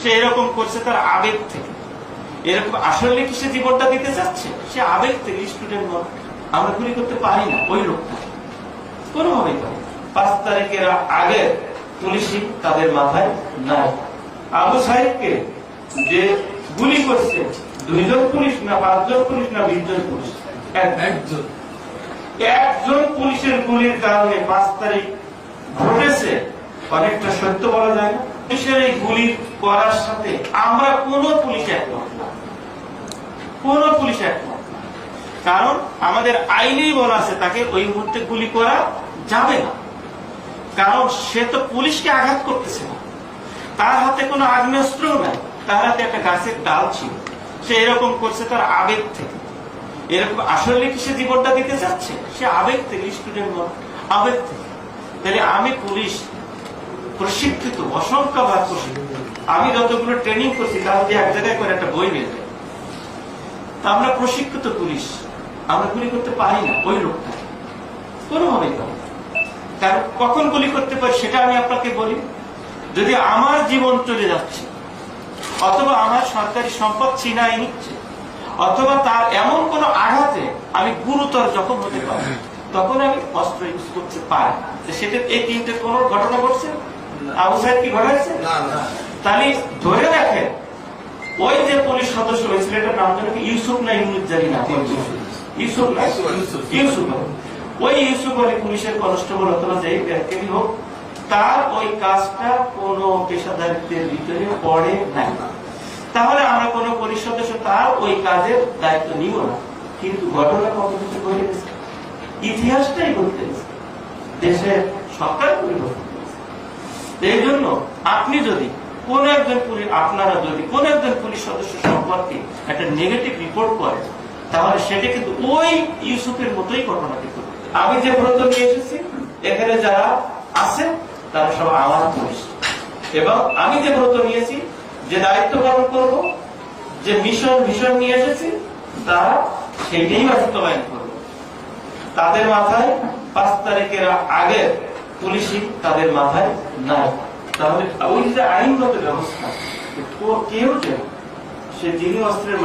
সে এরকম করছে তার আবেগ থেকে। এরকম আসলে কি সে জীবনটা দিতে চাচ্ছে? সে আবেগ থেকে। স্টুডেন্ট বল, আমরা গুলি করতে পারি না ওই লোকটা, কোনোভাবেই পারি। 5 তারিখের আগে পুলিশই তাদের মাথায় নাই। আবু সাইদকে যে গুলি করছে 2 জন পুলিশ না, 5 জন পুলিশ না, 20 জন পুলিশ, একজন পুলিশের গুলির কারণে 5 তারিখ ঘটেছে। অনেকটা সত্য বলা যায় না। পুলিশের এই গুলি করার সাথে আমরা কোন পুলিশ একমত না, কোন পুলিশ একমত না। কারণ আমাদের আইনেই বলা আছে তাকে ওই মুহূর্তে গুলি করা যাবে না। কারণ সে তো পুলিশকে আঘাত করতেছে না, তার হাতে কোনো আগ্নেয়াস্ত্র নাই, তার হাতে একটা গাছের ডাল ছিল। সে এরকম করছে তার আবেগ থেকে। এরকম আসলে কি সে জীবনটা দিতে চাচ্ছে? সে আবেগ থেকে। স্টুডেন্ট বল, আবেগ থেকে। তাহলে আমি পুলিশ প্রশিক্ষিত, অসংখ্যবার প্রশিক্ষিত। আমি যতগুলো ট্রেনিং করছি তার মধ্যে এক জায়গায় করে একটা বই বের হয়। আমরা প্রশিক্ষিত পুলিশ, আমরা গুলি করতে পারি না ওই লোকটাকে, কোনোভাবেই পারি। কারণ কখন গুলি করতে পারি সেটা আমি আপনাকে বলি। যদি আমার জীবন চলে যাচ্ছে, অথবা আমার সরকারি সম্পদ ছিনাই নিচ্ছে, অথবা তার এমন কোন আঘাতে আমি গুরুতর জখম হতে পারি, তখন আমি অস্ত্র ইউজ করতে পারি। সেটা এই 3টে কোন ঘটনা ঘটছে? আবু সাইদ কি ঘটাচ্ছে? তাহলে ধরে রাখেন ওই যে পুলিশ সদস্য হয়েছিল, এটার নাম জানি ইউসুফ না ইউনুজ্জালি না, ইউসুফ না ইউসুফ, ওই ইউসুফ আলী পুলিশের কনস্টেবল অথবা যেই ব্যক্তি হোক, তার ওই কাজটা কোন পেশাদারিত্বের ভিতরে পড়ে নাই। তাহলে আমরা কোন পুলিশ সদস্য তার ওই কাজের দায়িত্ব নিব না। কিন্তু ঘটনা কত কিছু ঘটে গেছে, ইতিহাসটাই ঘটতে গেছে, দেশের সরকার পরিবর্তন করেছে। এই জন্য আপনি যদি কোন একজন পুলিশ, আপনারা যদি কোন একজন পুলিশ সদস্য সম্পর্কে একটা নেগেটিভ রিপোর্ট করেন, তাহলে সেটা কিন্তু ওই ইউসুফের মতোই ঘটনাটি ঘটবে। আমি যে ব্রত নিয়ে এসেছি, এখানে যারা আছে তারা সব আমার পুলিশ, এবং আমি যে ব্রত নিয়েছি, যে দায়িত্ব পালন করবো, যে মিশন নিয়ে এসেছি, তারা সেইটাই বাস্তবায়ন করবে। তাদের মাথায় 5 তারিখের আগে পুলিশই তাদের মাথায় নাই। তাহলে ওই যে আইনগত ব্যবস্থা, কেউ যেন সে যিনি অস্ত্রের